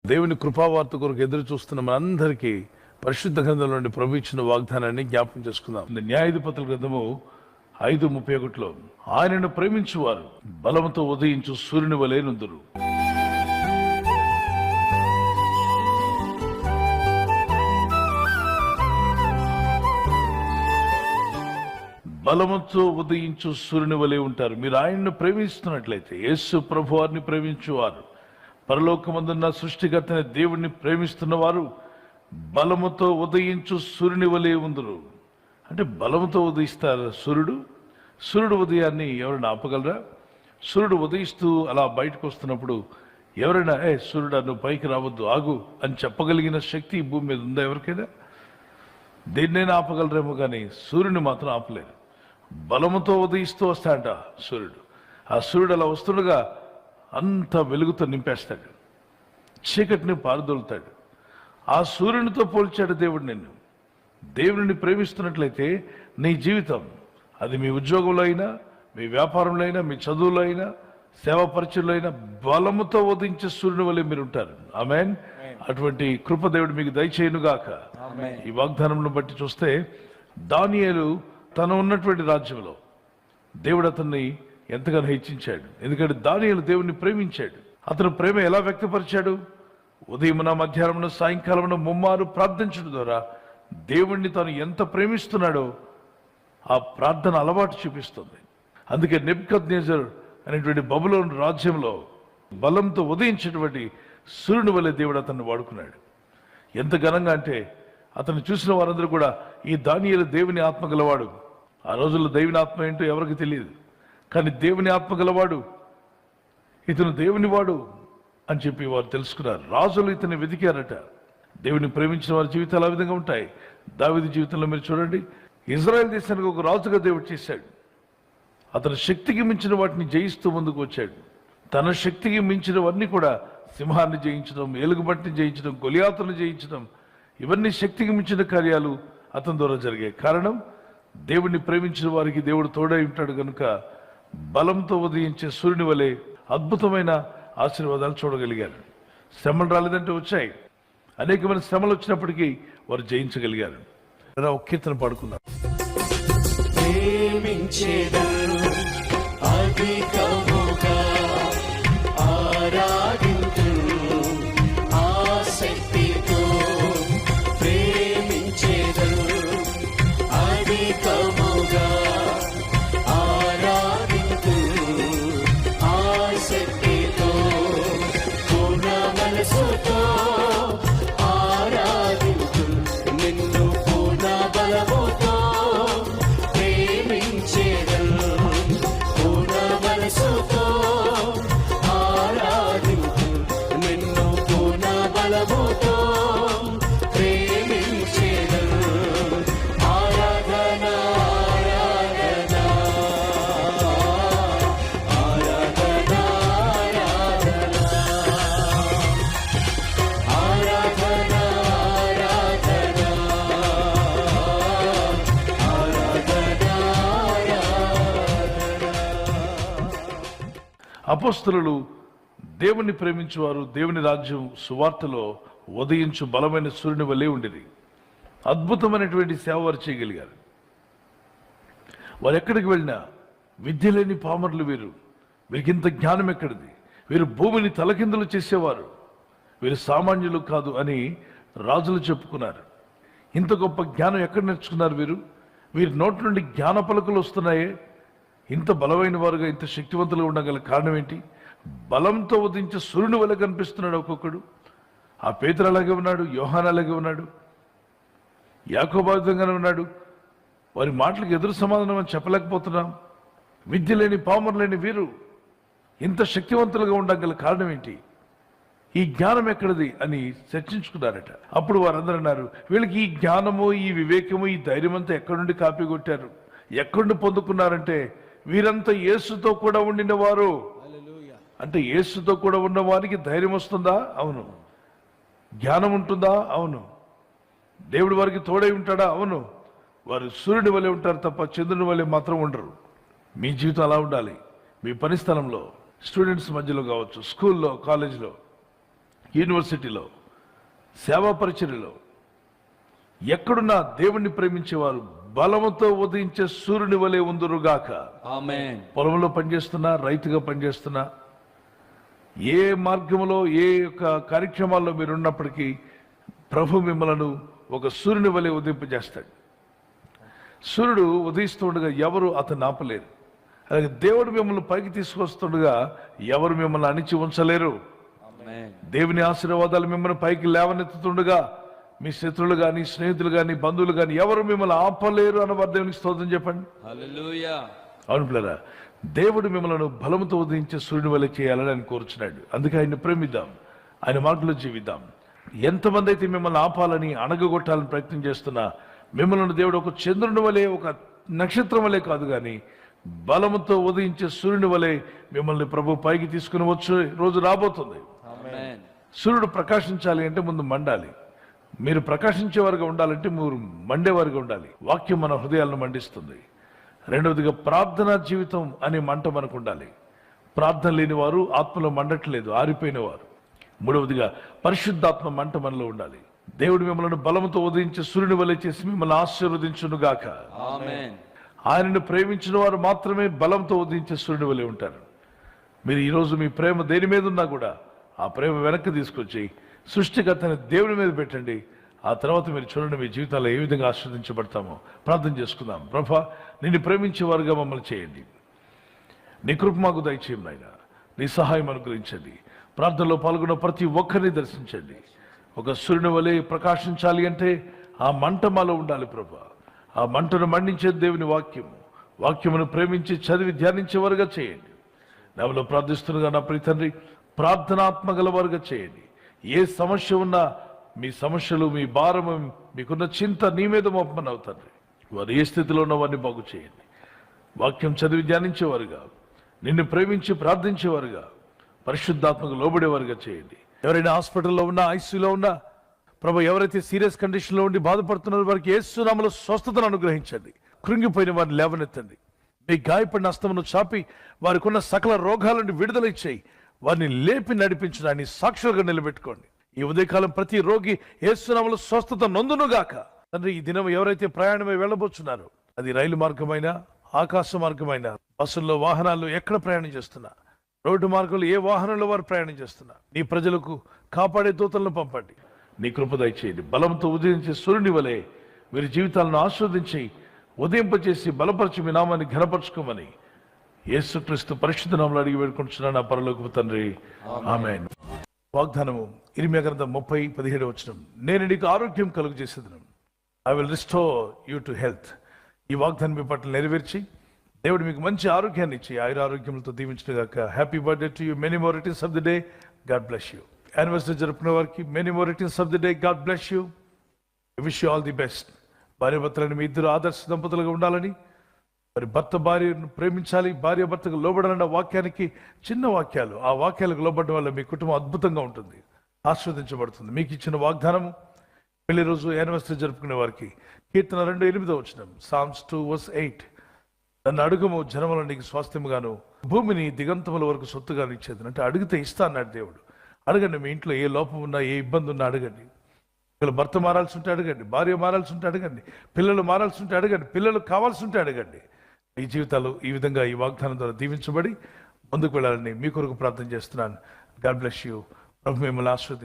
దేవుని కృపావార్త కొరకు ఎదురు చూస్తున్న మనందరికీ పరిశుద్ధ గ్రంథంలో నుండి ప్రభు ఇచ్చిన వాగ్దానాన్ని జ్ఞాపకం చేసుకుందాం. న్యాయాధిపతుల గ్రంథము 5:31 ఆయనను ప్రేమించువారు బలముతో ఉదయించు సూర్యుని వలె నుందురు. బలముతో ఉదయించు సూర్యుని వలె ఉంటారు. మీరు ఆయనను ప్రేమిస్తున్నట్లయితే, యేసు ప్రభు వారిని ప్రేమించువారు, పరలోకమందున్న సృష్టికర్తని దేవుడిని ప్రేమిస్తున్న వారు బలముతో ఉదయించు సూర్యుని వలె ఉందరు. అంటే బలముతో ఉదయిస్తారు సూర్యుడు ఉదయాన్ని ఎవరైనా ఆపగలరా? సూర్యుడు ఉదయిస్తూ అలా బయటకు వస్తున్నప్పుడు ఎవరైనా సూర్యుడు నువ్వు పైకి రావద్దు, ఆగు అని చెప్పగలిగిన శక్తి ఈ భూమి మీద ఉందా ఎవరికైనా? దేన్నైనా ఆపగలరేమో కానీ సూర్యుని మాత్రం ఆపలేరు. బలముతో ఉదయిస్తూ వస్తాడంట సూర్యుడు. ఆ సూర్యుడు అలా వస్తుండగా అంత వెలుగుతో నింపేస్తాడు, చీకటిని పారదోలుతాడు. ఆ సూర్యునితో పోల్చాడు దేవుడు నిన్ను. దేవుడిని ప్రేమిస్తున్నట్లయితే నీ జీవితం, అది మీ ఉద్యోగంలో అయినా, మీ వ్యాపారంలో అయినా, మీ చదువులో అయినా, సేవా పరిచయంలో అయినా బలముతో ఉదయించే సూర్యుని వల్లే మీరు ఉంటారు. ఆమేన్. అటువంటి కృప దేవుడు మీకు దయచేయునుగాక. ఈ వాగ్దానంను బట్టి చూస్తే దానియేలు తను ఉన్నటువంటి రాజ్యంలో దేవుడు అతన్ని ఎంతగానో హెచ్చించాడు. ఎందుకంటే దానియేలు దేవుణ్ణి ప్రేమించాడు. అతను ప్రేమ ఎలా వ్యక్తపరిచాడు? ఉదయమున, మధ్యాహ్నమున, సాయంకాలమున ముమ్మారు ప్రార్థించడం ద్వారా దేవుణ్ణి తాను ఎంత ప్రేమిస్తున్నాడో ఆ ప్రార్థన అలవాటు చూపిస్తుంది. అందుకే నెబుకద్నెజర్ అనేటువంటి బబులోను రాజ్యంలో బలంతో ఉదయించేటువంటి సూర్యుని వలె దేవుడు అతన్ని వాడుకున్నాడు. ఎంత ఘనంగా అంటే అతను చూసిన వారందరూ కూడా ఈ దానియేలు దేవుని ఆత్మ గలవాడు. ఆ రోజుల్లో దేవుని ఆత్మ ఏంటో ఎవరికి తెలియదు, కానీ దేవుని ఆత్మ గలవాడు, ఇతను దేవుని వాడు అని చెప్పి వారు తెలుసుకున్నారు. రాజులు ఇతన్ని వెతికారట. దేవుని ప్రేమించిన వారి జీవితాలు ఆ విధంగా ఉంటాయి. దావీదు జీవితంలో మీరు చూడండి, ఇజ్రాయెల్ దేశానికి ఒక రాజుగా దేవుడు చేశాడు. అతని శక్తికి మించిన వాటిని జయిస్తూ ముందుకు వచ్చాడు. తన శక్తికి మించినవన్నీ కూడా సింహాన్ని జయించడం, ఎలుగుబంటిని జయించడం, గొలియాతును జయించడం, ఇవన్నీ శక్తికి మించిన కార్యాలు అతని ద్వారా జరిగాయి. కారణం, దేవుణ్ణి ప్రేమించిన వారికి దేవుడు తోడై ఉంటాడు కనుక బలంతో ఉదయించే సూర్యుని వలె అద్భుతమైన ఆశీర్వాదాలు చూడగలిగారు. శ్రమలు రాలేదంటే వచ్చాయి. అనేకమైన శ్రమలు వచ్చినప్పటికీ వారు జయించగలిగారు. ఒక కీర్తన పాడుకుందాం. అపోస్తలులు దేవుణ్ణి ప్రేమించేవారు దేవుని రాజ్యం సువార్తలో ఉదయించు బలమైన సూర్యుని వలె ఉండేది. అద్భుతమైనటువంటి సేవ వారు చేయగలిగారు. వారు ఎక్కడికి వెళ్ళినా విద్య లేని పామరులు వీరు, వీరికి ఇంత జ్ఞానం ఎక్కడిది, వీరు భూమిని తలకిందులు చేసేవారు, వీరు సామాన్యులు కాదు అని రాజులు చెప్పుకున్నారు. ఇంత గొప్ప జ్ఞానం ఎక్కడ నేర్చుకున్నారు వీరు? వీరి నోటి నుండి జ్ఞాన పలుకులు వస్తున్నాయే. ఇంత బలమైన వారుగా, ఇంత శక్తివంతులుగా ఉండగల కారణం ఏంటి? బలంతో ఉదయించే సూర్యుని వల్ల కనిపిస్తున్నాడు ఒక్కొక్కడు. ఆ పేతురు అలాగే ఉన్నాడు, యోహాను అలాగే ఉన్నాడు, యాకోబు విధంగానే ఉన్నాడు. వారి మాటలకు ఎదురు సమాధానం అని చెప్పలేకపోతున్నాం. విద్య లేని పామరు లేని వీరు ఇంత శక్తివంతులుగా ఉండగల కారణం ఏంటి? ఈ జ్ఞానం ఎక్కడిది అని చర్చించుకున్నారట. అప్పుడు వారందరూ అన్నారు, వీళ్ళకి ఈ జ్ఞానము, ఈ వివేకము, ఈ ధైర్యం అంతా ఎక్కడి నుండి కాపీ కొట్టారు, ఎక్కడి నుండి పొందుకున్నారంటే వీరంతా యేసుతో కూడా ఉండిన వారు. అంటే యేసుతో కూడా ఉన్న వారికి ధైర్యం వస్తుందా? అవును. జ్ఞానం ఉంటుందా? అవును. దేవుడు వారికి తోడై ఉంటాడా? అవును. వారు సూర్యుడి వలె ఉంటారు తప్ప చంద్రుని వలె మాత్రం ఉండరు. మీ జీవితం అలా ఉండాలి. మీ పని స్థలంలో, స్టూడెంట్స్ మధ్యలో కావచ్చు, స్కూల్లో, కాలేజీలో యూనివర్సిటీలో, సేవా పరిచర్యలో, ఎక్కడున్నా దేవుణ్ణి ప్రేమించేవారు బలముతో ఉదయించే సూర్యుని వలె ఉందురుగాక. ఆమేన్. పొలంలో పనిచేస్తున్నా, రైతుగా పనిచేస్తున్నా, ఏ మార్గంలో ఏ యొక్క కార్యక్రమాల్లో మీరు ఉన్నప్పటికీ ప్రభు మిమ్మలను ఒక సూర్యుని వలె ఉదయింపజేస్తాడు. సూర్యుడు ఉదయిస్తుండగా ఎవరు అతను ఆపలేరు. అలాగే దేవుడు మిమ్మల్ని పైకి తీసుకొస్తుండగా ఎవరు మిమ్మల్ని అణిచి ఉంచలేరు. ఆమేన్. దేవుని ఆశీర్వాదాలు మిమ్మల్ని పైకి లేవనెత్తుతుండగా మీ శత్రువులు కానీ, స్నేహితులు కానీ, బంధువులు కానీ ఎవరు మిమ్మల్ని ఆపలేరు అన్న వారు దేవునికి స్తోత్రం చెప్పండి. హల్లెలూయా. అవును పిల్లరా, దేవుడు మిమ్మల్ని బలముతో ఉదయించే సూర్యుని వలె చేయాలని ఆయన కోరుచున్నాడు. అందుకే ఆయన్ని ప్రేమిద్దాం, ఆయన మార్గంలో జీవిద్దాం. ఎంతమంది అయితే మిమ్మల్ని ఆపాలని, అణగగొట్టాలని ప్రయత్నం చేస్తున్నా, మిమ్మల్ని దేవుడు ఒక చంద్రుని వలె, ఒక నక్షత్రం వలె కాదు కానీ బలముతో ఉదయించే సూర్యుని వలె మిమ్మల్ని ప్రభు పైకి తీసుకుని వచ్చే రోజు రాబోతుంది. ఆమేన్. సూర్యుడు ప్రకాశించాలి అంటే ముందు మండాలి. మీరు ప్రకాశించేవారుగా ఉండాలంటే మీరు మండేవారుగా ఉండాలి. వాక్యం మన హృదయాలను మండిస్తుంది. రెండవదిగా ప్రార్థనా జీవితం అనే మంట మనకు ఉండాలి. ప్రార్థన లేని వారు ఆత్మలో మండట్లేదు, ఆరిపోయిన వారు. మూడవదిగా పరిశుద్ధాత్మ మంట మనలో ఉండాలి. దేవుడు మిమ్మల్ని బలముతో ఉదయించే సూర్యుని వలె చేసి మిమ్మల్ని ఆశీర్వదించునుగాక. ఆమేన్. ఆయనను ప్రేమించిన వారు మాత్రమే బలంతో ఉదయించే సూర్యుని వలె ఉంటారు. మీరు ఈరోజు మీ ప్రేమ దేని మీద ఉన్నా కూడా ఆ ప్రేమ వెనక్కి తీసుకొచ్చి సృష్టికర్తని దేవుని మీద పెట్టండి. ఆ తర్వాత మీరు చూడండి మీ జీవితాల్లో ఏ విధంగా ఆస్వాదించబడతామో. ప్రార్థన చేసుకుందాం. ప్రభా, నిన్ను ప్రేమించే వారుగా మమ్మల్ని చేయండి. నీ కృప మాకు దయచేయం నాయనా. నీ సహాయం అనుగ్రహించండి. ప్రార్థనలో పాల్గొన్న ప్రతి ఒక్కరిని దర్శించండి. ఒక సూర్యుని వలె ప్రకాశించాలి అంటే ఆ మంట మాలో ఉండాలి ప్రభా. ఆ మంటను మండించే దేవుని వాక్యమును ప్రేమించి చదివి ధ్యానించేవారుగా చేయండి. నాలో ప్రార్థిస్తున్నగా నా ప్రియ తండ్రి, ప్రార్థనాత్మ గలవారుగా చేయండి. ఏ సమస్య ఉన్నా మీ సమస్యలు, మీ భారము, మీకున్న చింత నీ మీద మోపమని అవుతారు. వారు ఏ స్థితిలో ఉన్న వారిని బాగు చేయండి. వాక్యం చదివి ధ్యానించేవారుగా, నిన్ను ప్రేమించి ప్రార్థించేవారుగా, పరిశుద్ధాత్మకు లోబడేవారుగా చేయండి. ఎవరైనా హాస్పిటల్లో ఉన్నా, ఐసీయూలో ఉన్నా ప్రభు, ఎవరైతే సీరియస్ కండిషన్లో ఉండి బాధపడుతున్నారో వారికి యేసు నామములో స్వస్థతను అనుగ్రహించండి. కృంగిపోయిన వారిని లేవనెత్తండి. మీ గాయపడిన హస్తమును చాపి వారికి ఉన్న సకల రోగాల నుండి విడుదల ఇచ్చేయి. వారిని లేపి నడిపించడాన్ని సాక్షులుగా నిలబెట్టుకోండి. ఈ ఉదయకాలం ప్రతి రోగి యేసు నామములో స్వస్థత నొందునుగాక. తండ్రి, ఈ దినం ఎవరైతే ప్రయాణమై వెళ్ళబోతున్నారో, అది రైలు మార్గమైనా, ఆకాశ మార్గమైనా, బస్సుల్లో, వాహనాల్లో ఎక్కడ ప్రయాణం చేస్తున్నా, రోడ్డు మార్గంలో ఏ వాహనంలో వారు ప్రయాణం చేస్తున్నా, నీ ప్రజలకు కాపాడే దూతలను పంపండి. నీ కృప దయచేయండి. బలంతో ఉదయించే సూర్యుని వలె వీరి జీవితాలను ఆస్వాదించి ఉదయింపచేసి బలపరిచి మీ నామాన్ని ఘనపరచుకోమని యేసుక్రీస్తు పరిశుద్ధ నామములో అడిగి వేడుకుంటున్నాను నా పరలోకపు తండ్రి. ఆమేన్. వాగ్దానము ఇర్మీయా గ్రంథం 30:17 నేను నీకు ఆరోగ్యం కలుగు చేసేదను. I will restore you to health. ఈ వాగ్దానం మీ పట్ల నెరవేర్చి దేవుడు మీకు మంచి ఆరోగ్యాన్ని ఇచ్చి ఆయురారోగ్యములతో దీవించుగాక. Happy birthday to you. Many more returns of the day. God bless you. Anniversary జరుపుకునే వారికి many more returns of the day. God bless you. I wish you all the best. భార్యాభర్తలని మీ ఇద్దరు ఆదర్శ దంపతులుగా ఉండాలని, మరి భర్త భార్యను ప్రేమించాలి, భార్య భర్తకు లోబడాలన్న వాక్యానికి చిన్న వాక్యాలు, ఆ వాక్యాలకు లోబడడం వల్ల మీ కుటుంబం అద్భుతంగా ఉంటుంది, ఆస్వాదించబడుతుంది. మీకు ఇచ్చిన వాగ్దానము పెళ్లి రోజు యానివర్సరీ జరుపుకునే వారికి కీర్తన 2:8 Psalms 2:8 నన్ను అడుగుము జనములు నీకు స్వాస్థ్యముగాను భూమిని దిగంతముల వరకు సొత్తుగాను ఇచ్చేది. అంటే అడిగితే ఇస్తా అన్నాడు దేవుడు. అడగండి. మీ ఇంట్లో ఏ లోపం ఉన్నా, ఏ ఇబ్బంది ఉన్నా అడగండి. భర్త మారాల్సి ఉంటే అడగండి, భార్య మారాల్సి ఉంటే అడగండి, పిల్లలు మారాల్సి ఉంటే అడగండి, పిల్లలు కావాల్సి ఉంటే అడగండి. ఈ జీవితాలు ఈ విధంగా ఈ వాగ్దానం ద్వారా దీవించబడి ముందుకు వెళ్ళాలని మీ కొరకు ప్రార్థన చేస్తున్నాను. God bless you. ప్రభు మిమ్మల్ని ఆశీర్వదించు.